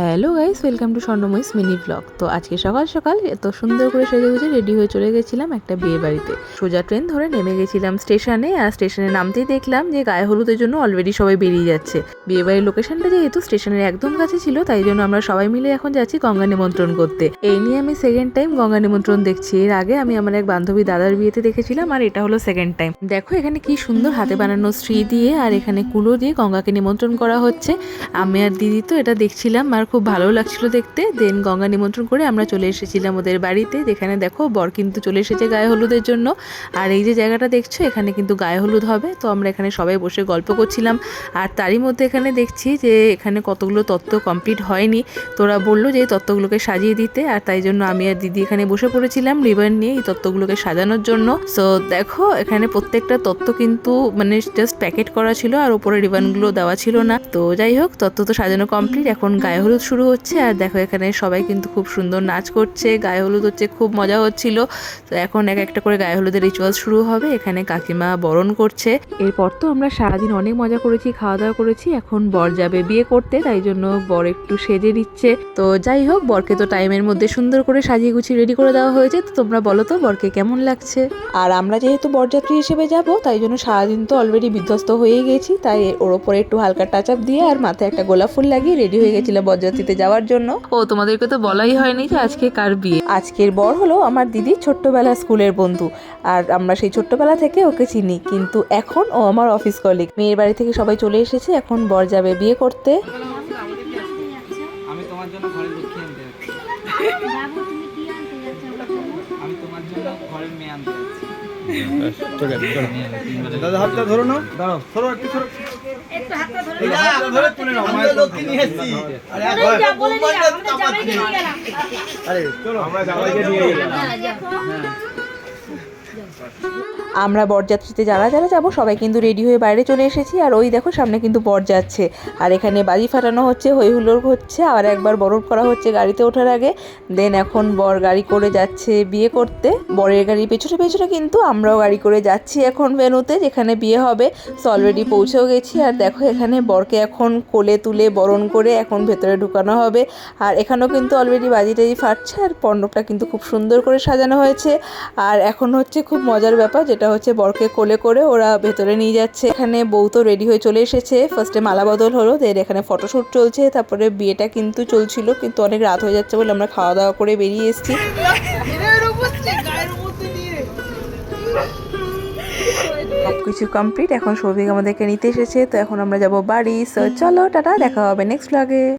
Hello guys, welcome to Swarnamoyee's mini blog. তো আজকে সকাল সকাল এত সুন্দর করে সেজে গুজে রেডি হয়ে চলে গেছিলাম একটা বিয়ে বাড়িতে। সোজা ট্রেন ধরে নেমে গেছিলাম স্টেশনে। আর স্টেশনে নামতেই দেখলাম যে গায়ে হলুদের জন্য অলরেডি সবাই বেরিয়ে যাচ্ছে। বিয়ে বাড়ির লোকেশনটা যেহেতু স্টেশনের একদম কাছে ছিল, তাই জন্য আমরা সবাই মিলে এখন যাচ্ছি গঙ্গা নিমন্ত্রণ করতে। এই নিয়ে আমি সেকেন্ড টাইম গঙ্গা নিমন্ত্রণ দেখছি। এর আগে আমি আমার এক বান্ধবী দাদার বিয়েতে দেখেছিলাম, আর এটা হলো সেকেন্ড টাইম। দেখো এখানে কি সুন্দর হাতে বানানো শ্রী দিয়ে আর এখানে কুলো দিয়ে গঙ্গাকে নিমন্ত্রণ করা হচ্ছে। আমি আর দিদি তো এটা দেখছিলাম আর খুব ভালো লাগছিল দেখতে। দেন গঙ্গা নিমন্ত্রণ করে আমরা চলে এসেছিলাম ওদের বাড়িতে, যেখানে দেখো বর কিন্তু চলে এসেছে গায়ে হলুদের জন্য। আর এই যে জায়গাটা দেখছো, এখানে কিন্তু গায়ে হলুদ হবে। তো আমরা এখানে সবাই বসে গল্প করছিলাম। আর তারই মধ্যে এখানে দেখছি যে এখানে কতগুলো তত্ত্ব কমপ্লিট হয়নি। তোরা বললো যে এই তত্ত্বগুলোকে সাজিয়ে দিতে, আর তাই জন্য আমি আর দিদি এখানে বসে পড়েছিলাম রিবন নিয়ে এই তত্ত্বগুলোকে সাজানোর জন্য। সো দেখো এখানে প্রত্যেকটা তত্ত্ব কিন্তু মানে জাস্ট প্যাকেট করা ছিল, আর উপরে রিবনগুলো দেওয়া ছিল না। তো যাই হোক, তত্ত্ব তো সাজানো কমপ্লিট, এখন গায়ে হলুদ শুরু হচ্ছে। আর দেখো এখানে সবাই কিন্তু খুব সুন্দর নাচ করছে, গায়ে হলুদ হচ্ছে, খুব মজা হচ্ছিল। তো এখন এক একটা করে গায়ে হলুদের রিচুয়াল শুরু হবে। এখানে কাকিমা বরণ করছে। এরপর তো আমরা সারাদিন অনেক মজা করেছি, খাওয়া দাওয়া করেছি। এখন বর যাবে বিয়ে করতে, তাই জন্য বর একটু সেজে নিচ্ছে। তো যাই হোক, বরকে তো টাইমের মধ্যে সুন্দর করে সাজিয়ে গুছিয়ে রেডি করে দেওয়া হয়েছে। তো তোমরা বলো তো বরকে কেমন লাগছে। আর আমরা যেহেতু বরযাত্রী হিসেবে যাব, তাই জন্য সারাদিন তো অলরেডি বিধ্বস্ত হয়ে গেছি। তাই ওর ওপরে একটু হালকা টাচ আপ দিয়ে আর মাথায় একটা গোলাপ ফুল লাগিয়ে রেডি হয়ে গেছিলাম বরযাত্রীতে যাওয়ার জন্য। ও তোমাদেরকে তো বলাই হয়নি যে আজকে কার বিয়ে। আজকের বর হলো আমার দিদির ছোট্টবেলা স্কুলের বন্ধু। আর আমরা সেই ছোট্টবেলা থেকে ওকে চিনি, কিন্তু এখন ও আমার অফিস কলিগ। মেয়ের বাড়ি থেকে সবাই চলে এসেছে, এখন বর যাবে বিয়ে করতে। আমি তোমার জন্য ঘরের লক্ষ্মী আনতে যাচ্ছি। আমি তোমার জন্য ঘরের মেয়ে আনতে যাচ্ছি। দাদা হাতটা ধরো না, দাঁড়াও, সরো একটু, সরো একটু হাতটা ধরো, এই হাতটা ধরে তুলে নাও। আমি লক্ষ্মী নিয়ে এসেছি। আরে আরে চলো আমরা জামাইকে নিয়ে গেলাম। আমরা বরযাত্রীতে যারা যারা যাবো সবাই কিন্তু রেডি হয়ে বাইরে চলে এসেছি। আর ওই দেখো সামনে কিন্তু বর যাচ্ছে, আর এখানে বাজি ফাটানো হচ্ছে, হই হুল্লোড় হচ্ছে, আর একবার বরণ করা হচ্ছে গাড়িতে ওঠার আগে। দেন এখন বর গাড়ি করে যাচ্ছে বিয়ে করতে। বরের গাড়ির পেছনে পেছনে কিন্তু আমরাও গাড়ি করে যাচ্ছি এখন ভেন্যুতে যেখানে বিয়ে হবে। সো অলরেডি পৌঁছেও গেছি। আর দেখো এখানে বরকে এখন কোলে তুলে বরণ করে এখন ভেতরে ঢুকানো হবে। আর এখানেও কিন্তু অলরেডি বাজি টাজি ফাটছে, আর মণ্ডপটা কিন্তু খুব সুন্দর করে সাজানো হয়েছে। আর এখন হচ্ছে খুব মজার ব্যাপার, যেটা হচ্ছে বরকে কোলে করে ওরা ভেতরে নিয়ে যাচ্ছে। এখানে বউ তো রেডি হয়ে চলে এসেছে। ফার্স্টে মালা বদল হলো, দেন এখানে ফটোশুট চলছে, তারপরে বিয়েটা কিন্তু চলছিল। কিন্তু অনেক রাত হয়ে যাচ্ছে বলে আমরা খাওয়া দাওয়া করে বেরিয়ে এসেছি। সবকিছু কমপ্লিট, এখন সৌভিক আমাদেরকে নিতে এসেছে। তো এখন আমরা যাব বাড়ি। সো চলো টাটা, দেখা হবে নেক্সট ব্লগে।